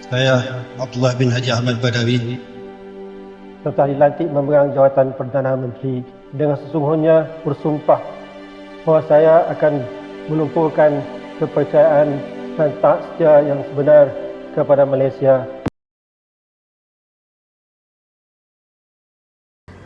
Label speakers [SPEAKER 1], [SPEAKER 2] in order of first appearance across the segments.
[SPEAKER 1] Saya Abdullah bin Haji Ahmad Badawi
[SPEAKER 2] setelah dilantik memegang jawatan Perdana Menteri, dengan sesungguhnya bersumpah bahawa saya akan menumpukan kepercayaan dan taat setia yang sebenar kepada Malaysia.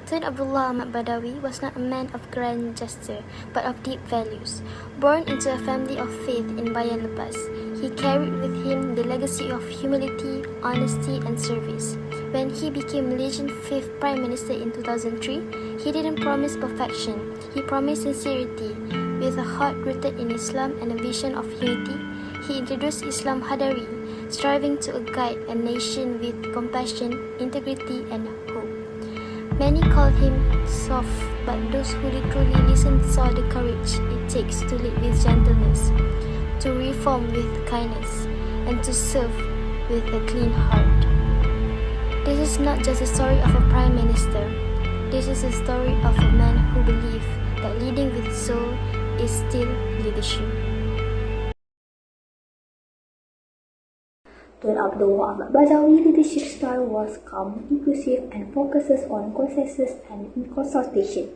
[SPEAKER 3] Tun Abdullah Ahmad Badawi was not a man of grand gesture, but of deep values. Born into a family of faith in Bayan Lepas, he carried with him the legacy of humility, honesty and service. When he became Malaysian 5th Prime Minister in 2003, he didn't promise perfection, he promised sincerity. With a heart rooted in Islam and a vision of unity, he introduced Islam Hadari, striving to guide a nation with compassion, integrity and hope. Many call him soft, but those who literally listened saw the courage it takes to lead with gentleness, to reform with kindness, and to serve with a clean heart. This is not just a story of a Prime Minister. This is a story of a man who believed that leading with soul is still leadership.
[SPEAKER 4] Tun Abdullah Ahmad Badawi leadership style was calm, inclusive and focuses on consensus and consultation.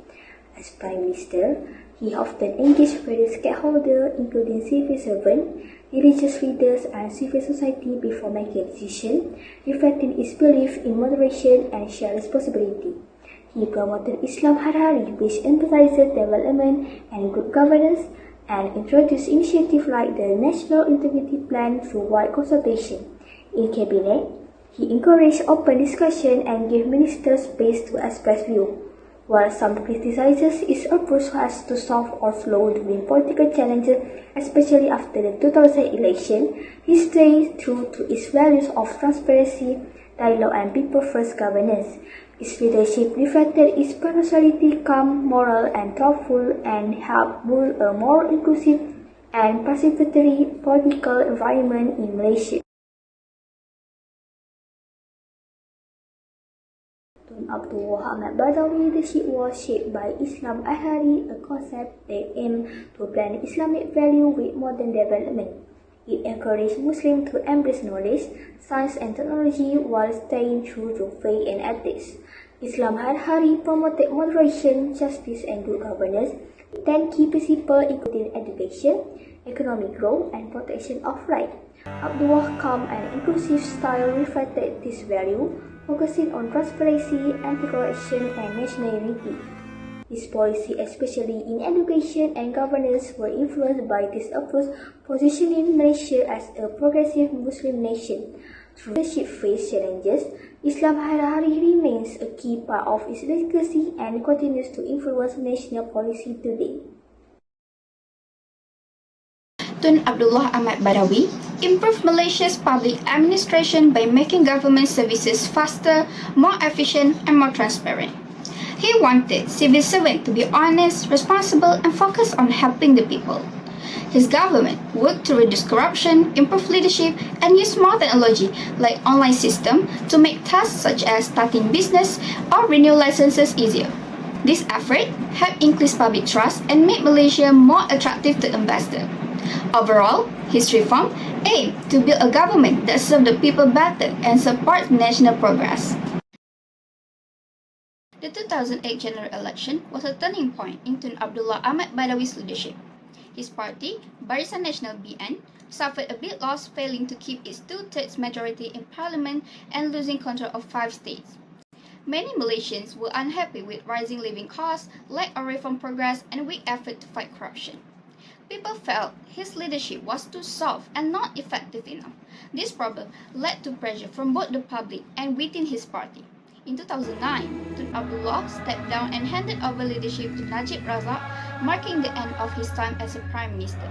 [SPEAKER 4] As Prime Minister, he often engaged various stakeholders including civil servants, religious leaders and civil society before making decisions, reflecting his belief in moderation and shared responsibility. He promoted Islam Hadari, which emphasizes development and good governance, and introduced initiatives like the National Integrity Plan through wide consultation. In Cabinet, he encouraged open discussion and gave ministers space to express views. While some criticizes his approach as too soft or slow during political challenges, especially after the 2000 election, he stayed true to his values of transparency, dialogue and people-first governance. His leadership reflected his personality, calm, moral and thoughtful, and helped build a more inclusive and participatory political environment in Malaysia. Tun Abdullah Ahmad Badawi leadership was shaped by Islam Hadari, a concept that aimed to blend Islamic value with modern development. It encouraged Muslims to embrace knowledge, science and technology while staying true to faith and ethics. Islam Hadari promoted moderation, justice and good governance, with 10 key principles including education, economic growth and protection of rights. Abdullah's calm and inclusive style reflected this value, focusing on transparency, anti-corruption and national unity. His policy, especially in education and governance, were influenced by this approach, positioning Malaysia as a progressive Muslim nation. Through leadership faced challenges, Islam Hadari remains a key part of its legacy and continues to influence national policy today.
[SPEAKER 5] Tun Abdullah Ahmad Badawi improved Malaysia's public administration by making government services faster, more efficient and more transparent. He wanted civil servants to be honest, responsible and focused on helping the people. His government worked to reduce corruption, improve leadership and use more technology like online system to make tasks such as starting business or renew licenses easier. This effort helped increase public trust and made Malaysia more attractive to investors. Overall, his reform aimed to build a government that serves the people better and supports national progress. The 2008 general election was a turning point in Tun Abdullah Ahmad Badawi's leadership. His party, Barisan Nasional (BN), suffered a big loss, failing to keep its two-thirds majority in parliament and losing control of 5 states. Many Malaysians were unhappy with rising living costs, lack of reform progress, and weak effort to fight corruption. People felt his leadership was too soft and not effective enough. This problem led to pressure from both the public and within his party. In 2009, Tun Abdullah stepped down and handed over leadership to Najib Razak, marking the end of his time as a Prime Minister.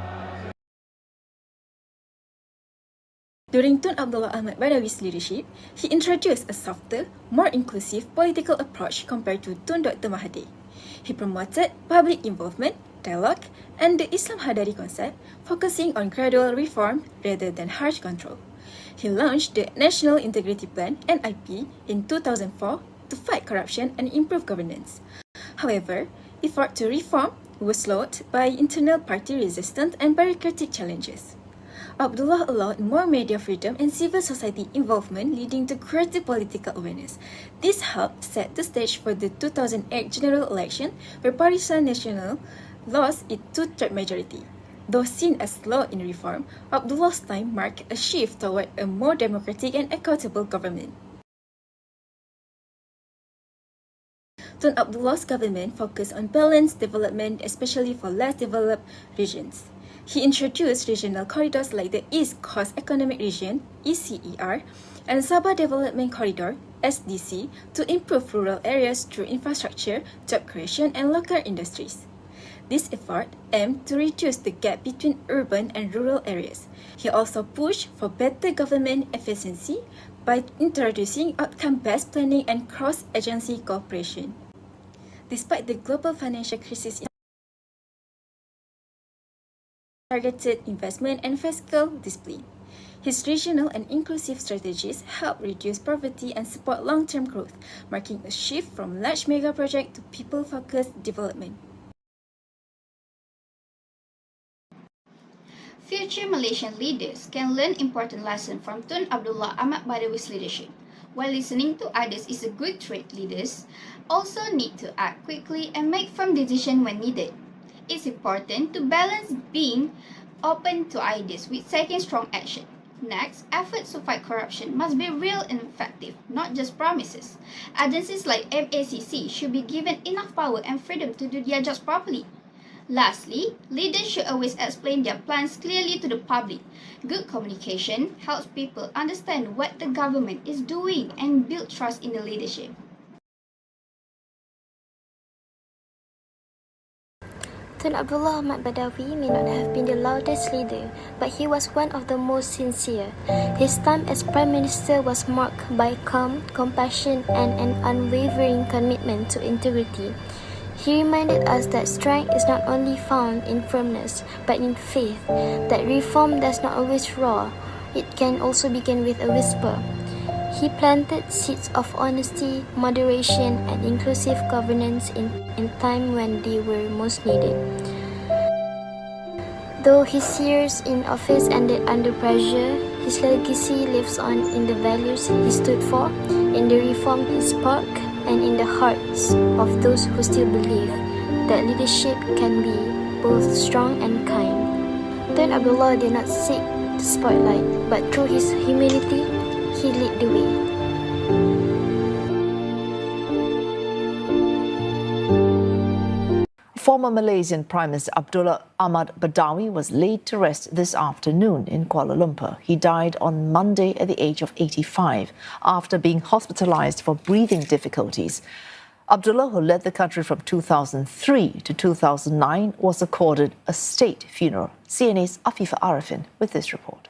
[SPEAKER 6] During Tun Abdullah Ahmad Badawi's leadership, he introduced a softer, more inclusive political approach compared to Tun Dr. Mahathir. He promoted public involvement, dialogue, and the Islam Hadari concept, focusing on gradual reform rather than harsh control. He launched the National Integrity Plan (NIP) in 2004 to fight corruption and improve governance. However, efforts to reform were slowed by internal party resistance and bureaucratic challenges. Abdullah allowed more media freedom and civil society involvement, leading to greater political awareness. This helped set the stage for the 2008 general election, where Barisan Nasional lost its two-thirds majority. Though seen as slow in reform, Abdullah's time marked a shift toward a more democratic and accountable government. Tun Abdullah's government focused on balanced development, especially for less developed regions. He introduced regional corridors like the East Coast Economic Region (ECER) and Sabah Development Corridor (SDC) to improve rural areas through infrastructure, job creation, and local industries. This effort aimed to reduce the gap between urban and rural areas. He also pushed for better government efficiency by introducing outcome-based planning and cross-agency cooperation. Despite the global financial crisis, targeted investment and fiscal discipline. His regional and inclusive strategies help reduce poverty and support long-term growth, marking a shift from large mega project to people-focused development.
[SPEAKER 5] Future Malaysian leaders can learn important lessons from Tun Abdullah Ahmad Badawi's leadership. While listening to others is a good trait, leaders also need to act quickly and make firm decisions when needed. It's important to balance being open to ideas with taking strong action. Next, efforts to fight corruption must be real and effective, not just promises. Agencies like MACC should be given enough power and freedom to do their jobs properly. Lastly, leaders should always explain their plans clearly to the public. Good communication helps people understand what the government is doing and build trust in the leadership.
[SPEAKER 3] Tun Abdullah Ahmad Badawi may not have been the loudest leader, but he was one of the most sincere. His time as Prime Minister was marked by calm, compassion, and an unwavering commitment to integrity. He reminded us that strength is not only found in firmness, but in faith, that reform does not always roar, it can also begin with a whisper. He planted seeds of honesty, moderation, and inclusive governance in time when they were most needed. Though his years in office ended under pressure, his legacy lives on in the values he stood for, in the reform he sparked, and in the hearts of those who still believe that leadership can be both strong and kind. Tun Abdullah did not seek the spotlight, but through his humility, he led the way.
[SPEAKER 7] Former Malaysian Prime Minister Abdullah Ahmad Badawi was laid to rest this afternoon in Kuala Lumpur. He died on Monday at the age of 85 after being hospitalized for breathing difficulties. Abdullah, who led the country from 2003 to 2009, was accorded a state funeral. CNA's Afifa Arifin with this report.